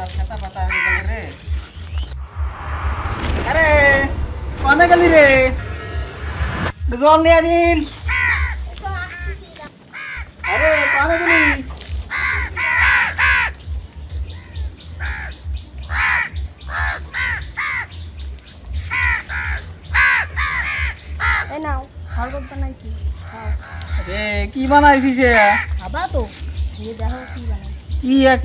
খেতা পাতা হয়ে গেল রে। আরে কোনে গেলি রে? জল নিয়ে দিন। আরে কোনে গেলি? এই নাও শরবত বানাইছি খাও। রে কি বানাইছিস এ? খাবা তো খেয়ে দেখো কি বানাই।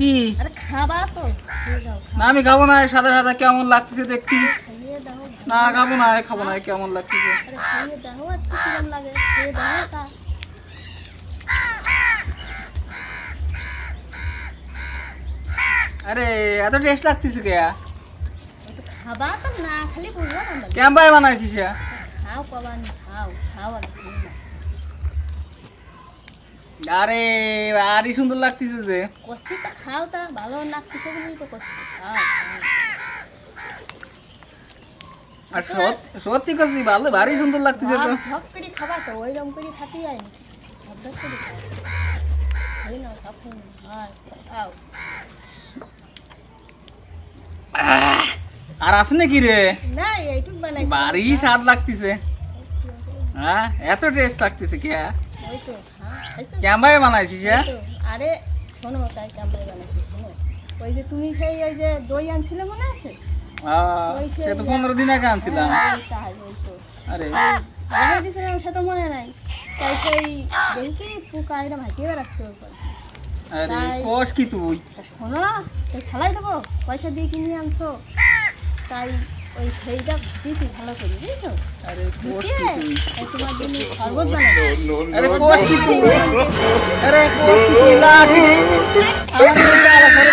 কি? আরে খাবা তো খেয়ে দাও না আমি খাবো না, সাদা সাদা কেমন লাগতেছে দেখছি। খেয়ে দাও। না খাবো না, কেমন লাগতেছে। আরে খেয়ে দেখো আজকে কিরম লাগে খেয়ে দেখো তা। আরে এত টেস্ট লাগতেছে কে? তো খাবা তো না খালি বুঝবা না। কেমন বানাইছিস এ? খাও কবানি খাও খাও আর খেয়ে নাও। আরে আরই সুন্দর লাগতেছে যে। কষি তো খাও তা ভালো লাগতেছে বলেই তো কষি খাও খাও। আর সত্যি কছি ভালো, ভারী সুন্দর লাগতেছে তো। ঢক করে খাবা তো ওইরকম করে খাতে যাই না। ঢক করে খাও খালি নাও সব খেয়ে নাও খাও। আর আছে নাকি রে? না এইটুক বানাই ভারী স্বাদ লাগতেছে। হ্যাঁ এত টেস্ট লাগতেছে কে? ওই তো হ্যাঁ খাইছো? কেমন বানাইছিস এ? ওই তো। আরে শোনো তাই কেমন বানাইছি শোনো। ওই যে তুমি সেই ওই যে দই আনছিলে মনে আছে? সে তো 15 দিন আগে আনছিলাম। হ্যাঁ, ওই তাই, ওই তো। আরে আগে দিয়েছিলাম সে তো মনে নাই। তাই সেই দেখি পোকা এটা ভাইকে বেড়াচ্ছে ওর পর। আরে তাই- কোষ কি তুই? তা শোনো তাই খেলাই দেবো পয়সা দিয়ে কিনে আনছো তাই ওই সেইটা দিয়েছি ভালো করে বুঝেছো? আরে কোষ দিয়ে কি তুই? তাই তোমার জন্য শরবত বানাই আরে কোষ কি তুই? আরে কোষ কি তুই? লাঠি আমার আলাদা করে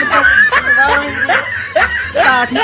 লাঠি